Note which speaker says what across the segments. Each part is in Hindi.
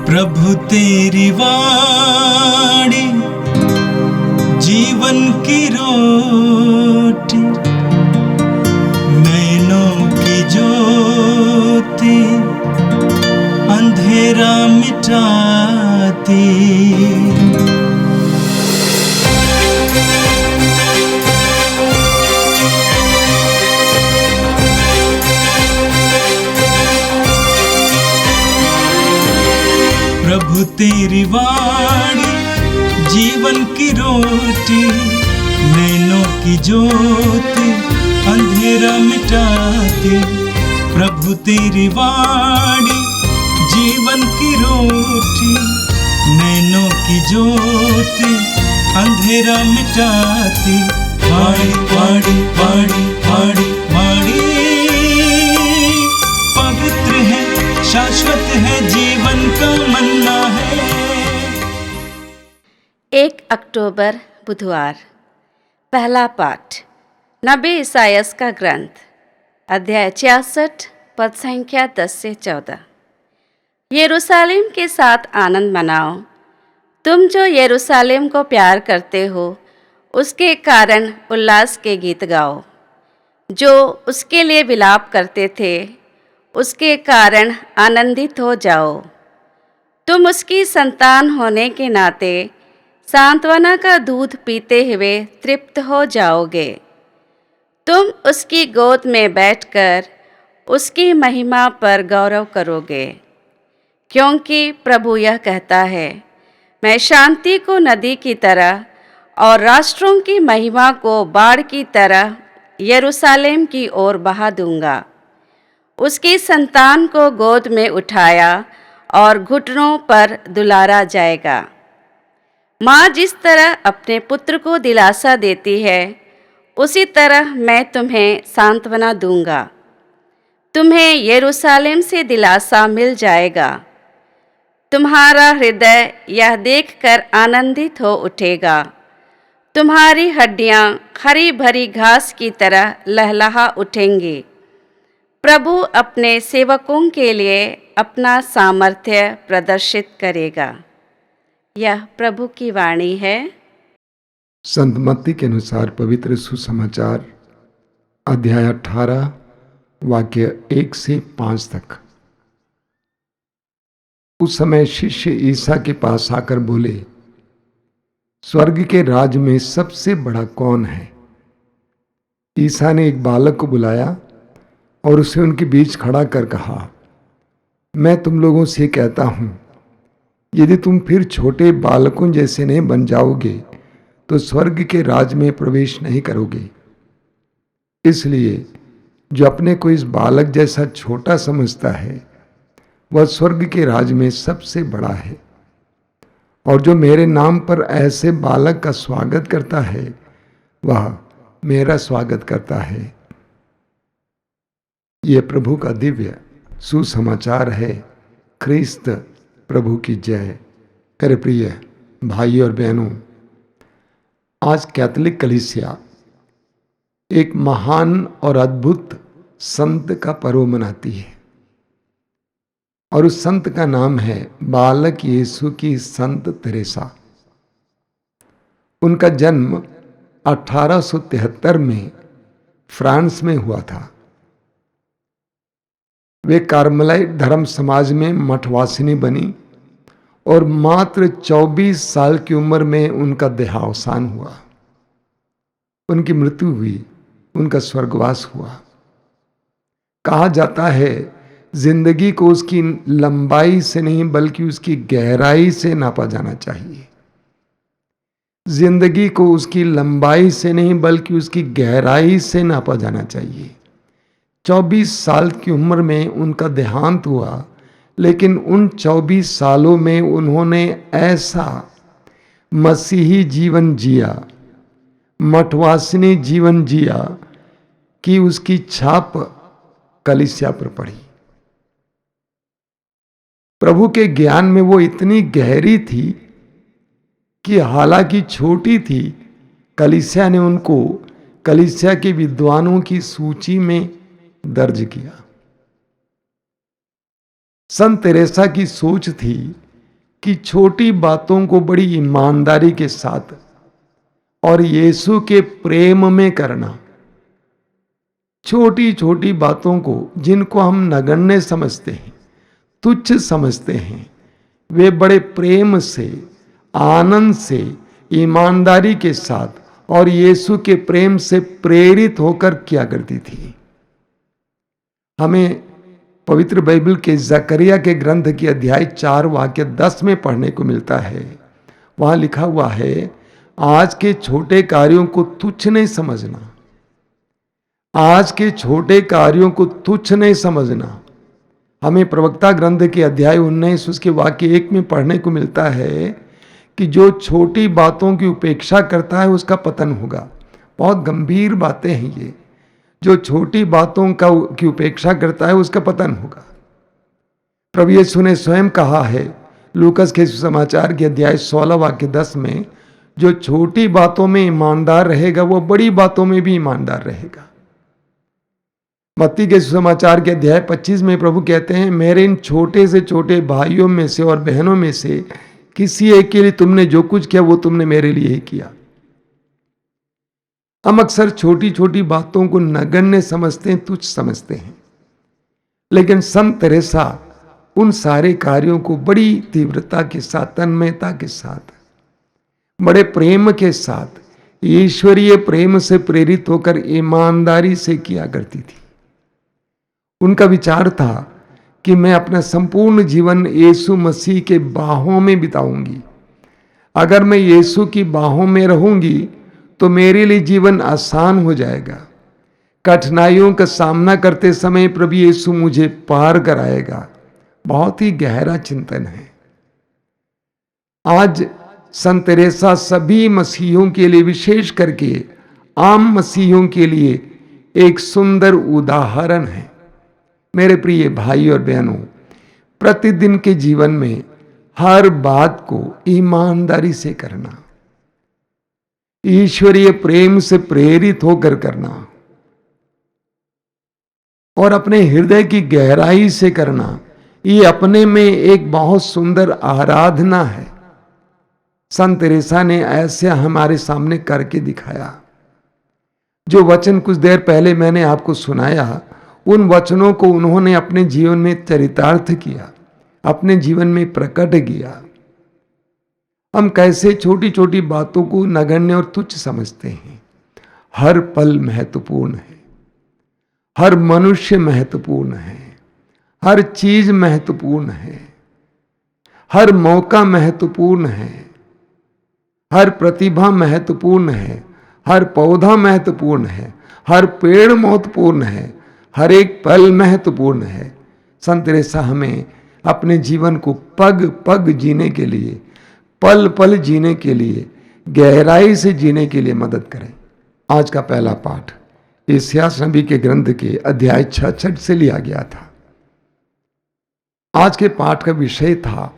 Speaker 1: प्रभु तेरी वाणी जीवन की रोटी, नैनों की ज्योति अंधेरा मिटाती। प्रभु तेरी वाणी जीवन की रोटी, नैनों की ज्योति अंधेरा मिटाती। प्रभु तेरी वाणी जीवन की रोटी, नैनों की ज्योति अंधेरा मिटाती। वाणी वाणी वाणी वाणी वाणी पवित्र है, शाश्वत है, जीवन का मन्ना है।
Speaker 2: 1 अक्टूबर बुधवार। पहला पाठ नबी ईसायास का ग्रंथ, अध्याय 66, पद संख्या 10 से 14। यरूशलेम के साथ आनंद मनाओ, तुम जो यरूशलेम को प्यार करते हो, उसके कारण उल्लास के गीत गाओ। जो उसके लिए विलाप करते थे, उसके कारण आनंदित हो जाओ। तुम उसकी संतान होने के नाते सांत्वना का दूध पीते हुए तृप्त हो जाओगे। तुम उसकी गोद में बैठकर उसकी महिमा पर गौरव करोगे, क्योंकि प्रभु यह कहता है, मैं शांति को नदी की तरह और राष्ट्रों की महिमा को बाढ़ की तरह यरूशलेम की ओर बहा दूंगा। उसकी संतान को गोद में उठाया और घुटनों पर दुलारा जाएगा। माँ जिस तरह अपने पुत्र को दिलासा देती है, उसी तरह मैं तुम्हें सांत्वना दूंगा। तुम्हें यरूशलेम से दिलासा मिल जाएगा। तुम्हारा हृदय यह देखकर आनंदित हो उठेगा। तुम्हारी हड्डियाँ हरी भरी घास की तरह लहलहा उठेंगी। प्रभु अपने सेवकों के लिए अपना सामर्थ्य प्रदर्शित करेगा। यह प्रभु की वाणी है।
Speaker 3: संत मत्ती के अनुसार पवित्र सुसमाचार अध्याय 18 वाक्य 1 से 5 तक। उस समय शिष्य ईसा के पास आकर बोले, स्वर्ग के राज में सबसे बड़ा कौन है? ईसा ने एक बालक को बुलाया और उसे उनके बीच खड़ा कर कहा, मैं तुम लोगों से कहता हूं, यदि तुम फिर छोटे बालकों जैसे नहीं बन जाओगे तो स्वर्ग के राज में प्रवेश नहीं करोगे। इसलिए जो अपने को इस बालक जैसा छोटा समझता है, वह स्वर्ग के राज में सबसे बड़ा है। और जो मेरे नाम पर ऐसे बालक का स्वागत करता है, वह मेरा स्वागत करता है। यह प्रभु का दिव्य सुसमाचार है। ख्रिस्त प्रभु की जय। मेरे प्रिय भाई और बहनों, आज कैथोलिक कलीसिया एक महान और अद्भुत संत का पर्व मनाती है, और उस संत का नाम है बालक यीशु की संत तेरेसा। उनका जन्म 1873 में फ्रांस में हुआ था। वे कार्मेलाइट धर्म समाज में मठवासिनी बनी और मात्र 24 साल की उम्र में उनका देहावसान हुआ। उनकी मृत्यु हुई, उनका स्वर्गवास हुआ। कहा जाता है, जिंदगी को उसकी लंबाई से नहीं बल्कि उसकी गहराई से नापा जाना चाहिए। जिंदगी को उसकी लंबाई से नहीं बल्कि उसकी गहराई से नापा जाना चाहिए। 24 साल की उम्र में उनका देहांत हुआ, लेकिन उन 24 सालों में उन्होंने ऐसा मसीही जीवन जिया, मठवासिनी जीवन जिया कि उसकी छाप कलीसिया पर पड़ी। प्रभु के ज्ञान में वो इतनी गहरी थी कि हालांकि छोटी थी, कलीसिया ने उनको कलीसिया के विद्वानों की सूची में दर्ज किया। संत तेरेसा की सोच थी कि छोटी बातों को बड़ी ईमानदारी के साथ और यीशु के प्रेम में करना, छोटी छोटी बातों को जिनको हम नगण्य समझते हैं, तुच्छ समझते हैं, वे बड़े प्रेम से, आनंद से, ईमानदारी के साथ और यीशु के प्रेम से प्रेरित होकर किया करती थी। हमें पवित्र बाइबल के जकरिया के ग्रंथ की अध्याय 4 वाक्य 10 में पढ़ने को मिलता है। वहां लिखा हुआ है, आज के छोटे कार्यों को तुच्छ नहीं समझना, आज के छोटे कार्यों को तुच्छ नहीं समझना। हमें प्रवक्ता ग्रंथ के अध्याय 19 उसके वाक्य 1 में पढ़ने को मिलता है कि जो छोटी बातों की उपेक्षा करता है उसका पतन होगा। बहुत गंभीर बातें हैं ये। जो छोटी बातों की उपेक्षा करता है उसका पतन होगा। प्रभु यीशु ने स्वयं कहा है लूकस के सुसमाचार के अध्याय 16 वाक्य 10 में, जो छोटी बातों में ईमानदार रहेगा वो बड़ी बातों में भी ईमानदार रहेगा। मत्ती के सुसमाचार के अध्याय 25 में प्रभु कहते हैं, मेरे इन छोटे से छोटे भाइयों में से और बहनों में से किसी एक के लिए तुमने जो कुछ किया वो तुमने मेरे लिए ही किया। हम अक्सर छोटी छोटी बातों को नगण्य समझते हैं, तुच्छ समझते हैं, लेकिन संत तेरेसा उन सारे कार्यों को बड़ी तीव्रता के साथ, तन्मयता के साथ, बड़े प्रेम के साथ, ईश्वरीय प्रेम से प्रेरित होकर ईमानदारी से किया करती थी। उनका विचार था कि मैं अपना संपूर्ण जीवन यीशु मसीह के बाहों में बिताऊंगी। अगर मैं यीशु की बाहों में रहूंगी तो मेरे लिए जीवन आसान हो जाएगा। कठिनाइयों का सामना करते समय प्रभु यीशु मुझे पार कराएगा। बहुत ही गहरा चिंतन है। आज संत तेरेसा सभी मसीहियों के लिए, विशेष करके आम मसीहियों के लिए एक सुंदर उदाहरण है। मेरे प्रिय भाई और बहनों, प्रतिदिन के जीवन में हर बात को ईमानदारी से करना, ईश्वरीय प्रेम से प्रेरित होकर करना और अपने हृदय की गहराई से करना, ये अपने में एक बहुत सुंदर आराधना है। संत तेरेसा ने ऐसे हमारे सामने करके दिखाया। जो वचन कुछ देर पहले मैंने आपको सुनाया, उन वचनों को उन्होंने अपने जीवन में चरितार्थ किया, अपने जीवन में प्रकट किया। हम कैसे छोटी छोटी बातों को नगण्य और तुच्छ समझते हैं। हर पल महत्वपूर्ण है, हर मनुष्य महत्वपूर्ण है, हर चीज महत्वपूर्ण है, हर मौका महत्वपूर्ण है, हर प्रतिभा महत्वपूर्ण है, हर पौधा महत्वपूर्ण है, हर पेड़ महत्वपूर्ण है, हर एक पल महत्वपूर्ण है। संत तेरेसा हमें अपने जीवन को पग पग जीने के लिए, पल पल जीने के लिए, गहराई से जीने के लिए मदद करें। आज का पहला पाठ यशायाह नबी के ग्रंथ के अध्याय 66 से लिया गया था। आज के पाठ का विषय था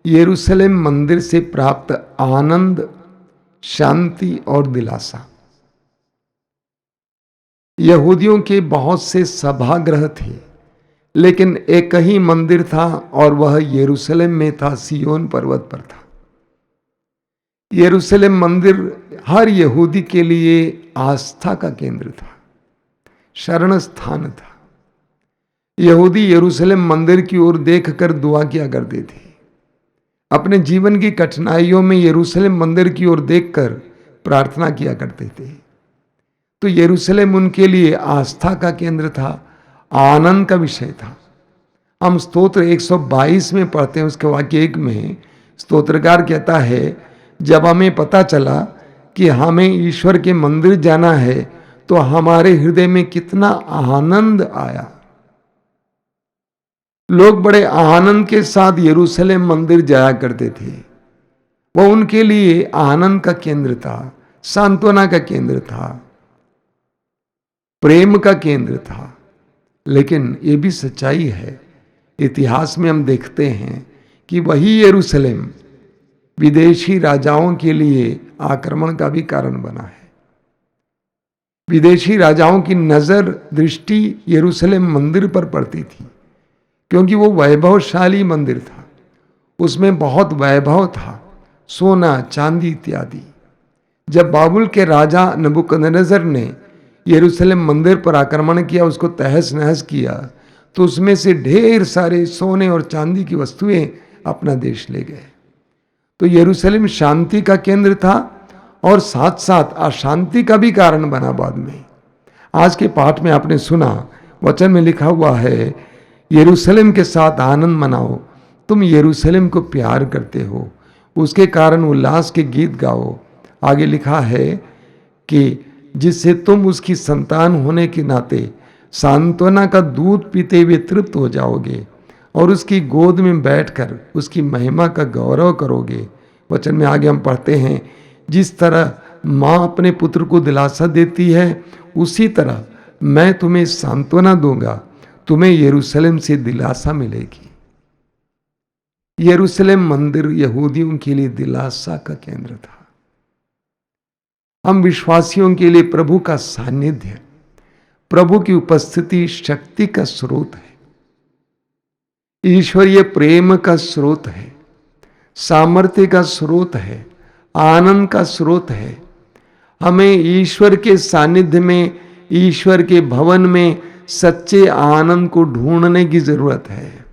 Speaker 3: यरूशलेम मंदिर से प्राप्त आनंद, शांति और दिलासा। यहूदियों के बहुत से सभागृह थे, लेकिन एक ही मंदिर था और वह यरूशलेम में था, सिय्योन पर्वत पर था। यरूशलेम मंदिर हर यहूदी के लिए आस्था का केंद्र था, शरण स्थान था। यहूदी यरूशलेम मंदिर की ओर देखकर दुआ किया करते थे। अपने जीवन की कठिनाइयों में यरूशलेम मंदिर की ओर देखकर प्रार्थना किया करते थे। तो यरूशलेम उनके लिए आस्था का केंद्र था, आनंद का विषय था। हम स्तोत्र 122 में पढ़ते हैं, उसके वाक्य 1 में स्तोत्रकार कहता है, जब हमें पता चला कि हमें ईश्वर के मंदिर जाना है तो हमारे हृदय में कितना आनंद आया। लोग बड़े आनंद के साथ यरूशलेम मंदिर जाया करते थे। वह उनके लिए आनंद का केंद्र था, सांत्वना का केंद्र था, प्रेम का केंद्र था। लेकिन ये भी सच्चाई है, इतिहास में हम देखते हैं कि वही यरूशलेम विदेशी राजाओं के लिए आक्रमण का भी कारण बना है। विदेशी राजाओं की नजर दृष्टि यरूशलेम मंदिर पर पड़ती थी, क्योंकि वो वैभवशाली मंदिर था। उसमें बहुत वैभव था, सोना चांदी इत्यादि। जब बाबुल के राजा नबूकदनेस्सर ने यरूशलेम मंदिर पर आक्रमण किया, उसको तहस नहस किया, तो उसमें से ढेर सारे सोने और चांदी की वस्तुएं अपना देश ले गए। तो यरूशलेम शांति का केंद्र था और साथ साथ अशांति का भी कारण बना बाद में। आज के पाठ में आपने सुना, वचन में लिखा हुआ है, यरूशलेम के साथ आनंद मनाओ, तुम यरूशलेम को प्यार करते हो, उसके कारण उल्लास के गीत गाओ। आगे लिखा है कि जिससे तुम उसकी संतान होने के नाते सांत्वना का दूध पीते हुए तृप्त हो जाओगे और उसकी गोद में बैठकर उसकी महिमा का गौरव करोगे। वचन में आगे हम पढ़ते हैं, जिस तरह माँ अपने पुत्र को दिलासा देती है, उसी तरह मैं तुम्हें सांत्वना दूंगा, तुम्हें यरूशलेम से दिलासा मिलेगी। यरूशलेम मंदिर यहूदियों के लिए दिलासा का केंद्र था। हम विश्वासियों के लिए प्रभु का सानिध्य, प्रभु की उपस्थिति शक्ति का स्रोत है, ईश्वरीय प्रेम का स्रोत है, सामर्थ्य का स्रोत है, आनंद का स्रोत है। हमें ईश्वर के सानिध्य में, ईश्वर के भवन में सच्चे आनंद को ढूंढने की जरूरत है।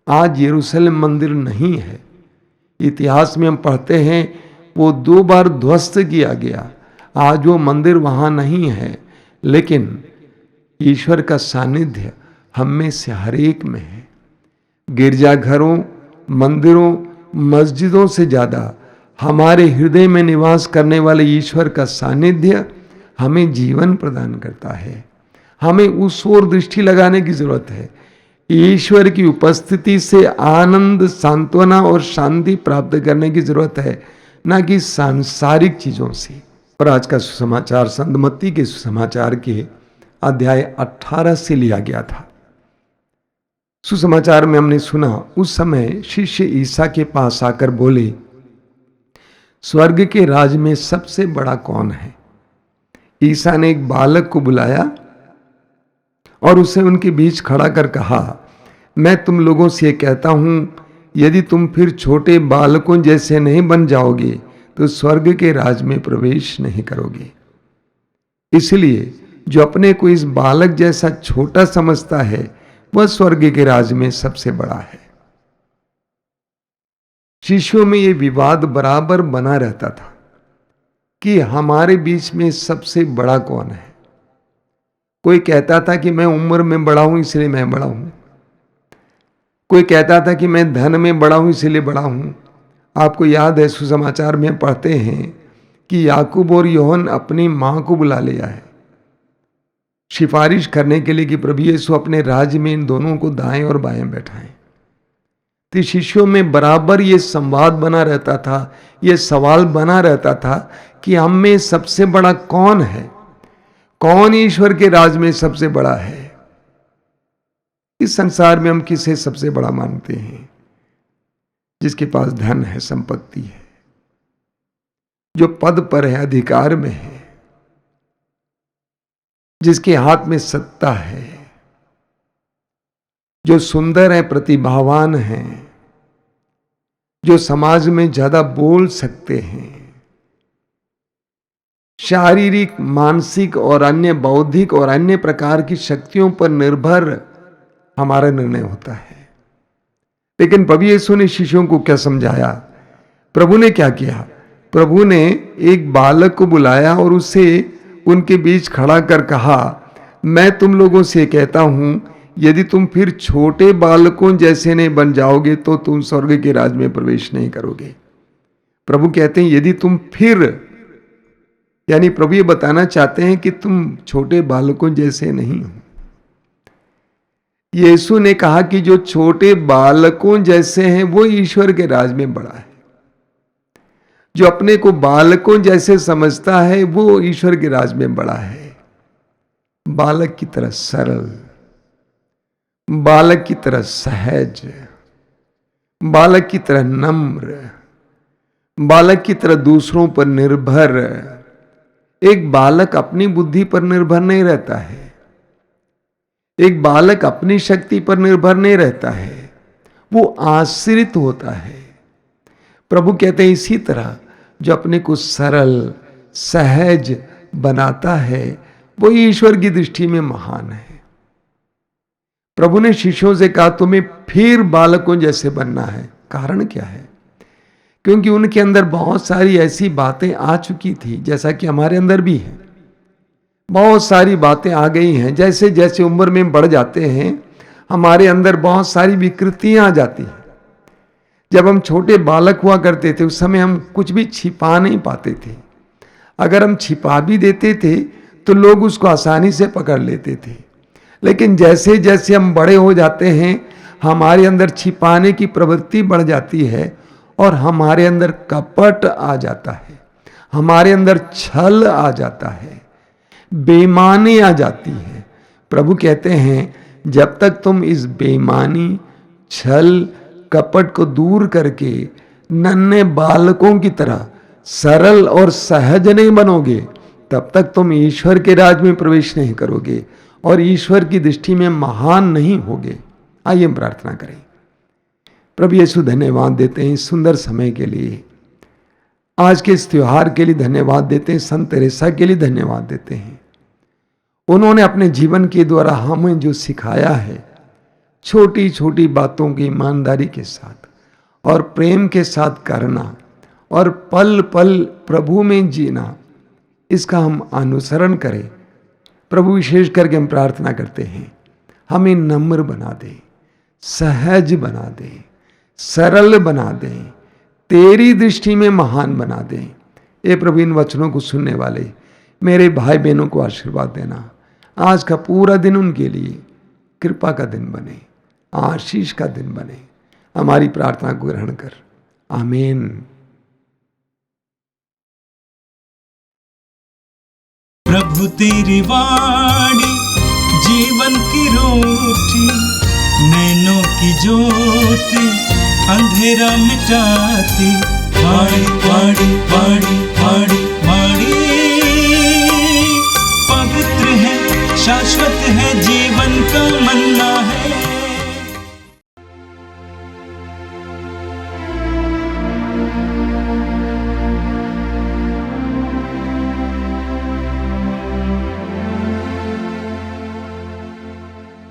Speaker 3: आज यरूशलेम मंदिर नहीं है। इतिहास में हम पढ़ते हैं वो 2 बार ध्वस्त किया गया। आज वो मंदिर वहां नहीं है, लेकिन ईश्वर का सानिध्य हम में से हर एक में है। गिरजाघरों, मंदिरों, मस्जिदों से ज्यादा हमारे हृदय में निवास करने वाले ईश्वर का सानिध्य हमें जीवन प्रदान करता है। हमें उस ओर दृष्टि लगाने की जरूरत है। ईश्वर की उपस्थिति से आनंद, सांत्वना और शांति प्राप्त करने की जरूरत है, ना कि सांसारिक चीजों से। और आज का सुसमाचार संत मत्ती के सुसमाचार के अध्याय 18 से लिया गया था। सुसमाचार में हमने सुना, उस समय शिष्य ईसा के पास आकर बोले, स्वर्ग के राज में सबसे बड़ा कौन है? ईसा ने एक बालक को बुलाया और उसे उनके बीच खड़ा कर कहा, मैं तुम लोगों से कहता हूं, यदि तुम फिर छोटे बालकों जैसे नहीं बन जाओगे तो स्वर्ग के राज में प्रवेश नहीं करोगे। इसलिए जो अपने को इस बालक जैसा छोटा समझता है, वह स्वर्ग के राज में सबसे बड़ा है। शिष्यों में यह विवाद बराबर बना रहता था कि हमारे बीच में सबसे बड़ा कौन है। कोई कहता था कि मैं उम्र में बड़ा हूं इसलिए मैं बड़ा हूं, कोई कहता था कि मैं धन में बड़ा हूं इसलिए बड़ा हूं। आपको याद है, सुसमाचार में पढ़ते हैं कि याकूब और योहन अपनी मां को बुला ले आए सिफारिश करने के लिए कि प्रभु यीशु अपने राज्य में इन दोनों को दाएं और बाएं बैठाएं। तो शिष्यों में बराबर ये संवाद बना रहता था, ये सवाल बना रहता था कि हम में सबसे बड़ा कौन है, कौन ईश्वर के राज में सबसे बड़ा है। इस संसार में हम किसे सबसे बड़ा मानते हैं? जिसके पास धन है, संपत्ति है, जो पद पर है, अधिकार में है, जिसके हाथ में सत्ता है, जो सुंदर है, प्रतिभावान है, जो समाज में ज्यादा बोल सकते हैं। शारीरिक, मानसिक और अन्य बौद्धिक और अन्य प्रकार की शक्तियों पर निर्भर हमारा निर्णय होता है। लेकिन प्रभु यीशु ने शिष्यों को क्या समझाया? प्रभु ने क्या किया? प्रभु ने एक बालक को बुलाया और उसे उनके बीच खड़ा कर कहा, मैं तुम लोगों से कहता हूं, यदि तुम फिर छोटे बालकों जैसे नहीं बन जाओगे तो तुम स्वर्ग के राज में प्रवेश नहीं करोगे। प्रभु कहते हैं यदि तुम फिर, यानी प्रभु ये बताना चाहते हैं कि तुम छोटे बालकों जैसे नहीं हो। यीशु ने कहा कि जो छोटे बालकों जैसे हैं वो ईश्वर के राज में बड़ा है। जो अपने को बालकों जैसे समझता है वो ईश्वर के राज में बड़ा है। बालक की तरह सरल, बालक की तरह सहज, बालक की तरह नम्र, बालक की तरह दूसरों पर निर्भर। एक बालक अपनी बुद्धि पर निर्भर नहीं रहता है, एक बालक अपनी शक्ति पर निर्भर नहीं रहता है, वो आश्रित होता है। प्रभु कहते हैं इसी तरह जो अपने को सरल सहज बनाता है वो ईश्वर की दृष्टि में महान है। प्रभु ने शिष्यों से कहा तुम्हें फिर बालकों जैसे बनना है। कारण क्या है? क्योंकि उनके अंदर बहुत सारी ऐसी बातें आ चुकी थी, जैसा कि हमारे अंदर भी है। बहुत सारी बातें आ गई हैं। जैसे जैसे उम्र में बढ़ जाते हैं हमारे अंदर बहुत सारी विकृतियां आ जाती हैं। जब हम छोटे बालक हुआ करते थे उस समय हम कुछ भी छिपा नहीं पाते थे। अगर हम छिपा भी देते थे तो लोग उसको आसानी से पकड़ लेते थे। लेकिन जैसे जैसे हम बड़े हो जाते हैं हमारे अंदर छिपाने की प्रवृत्ति बढ़ जाती है और हमारे अंदर कपट आ जाता है, हमारे अंदर छल आ जाता है, बेईमानी आ जाती है। प्रभु कहते हैं जब तक तुम इस बेईमानी छल कपट को दूर करके नन्हे बालकों की तरह सरल और सहज नहीं बनोगे तब तक तुम ईश्वर के राज में प्रवेश नहीं करोगे और ईश्वर की दृष्टि में महान नहीं होगे। आइए हम प्रार्थना करें। प्रभु यीशु धन्यवाद देते हैं इस सुंदर समय के लिए, आज के इस त्योहार के लिए धन्यवाद देते हैं, संत तेरेसा के लिए धन्यवाद देते हैं। उन्होंने अपने जीवन के द्वारा हमें जो सिखाया है छोटी छोटी बातों की ईमानदारी के साथ और प्रेम के साथ करना और पल पल प्रभु में जीना, इसका हम अनुसरण करें। प्रभु विशेष करके हम प्रार्थना करते हैं हमें नम्र बना दे, सहज बना दे, सरल बना दे, तेरी दृष्टि में महान बना दे। ए प्रभु इन वचनों को सुनने वाले मेरे भाई बहनों को आशीर्वाद देना। आज का पूरा दिन उनके लिए कृपा का दिन बने, आशीष का दिन बने। हमारी प्रार्थना को ग्रहण कर, आमीन।
Speaker 1: प्रभु तेरी वाणी जीवन की रोटी, नैनों की ज्योति अंधेरा मिटाती। वाणी वाणी वाणी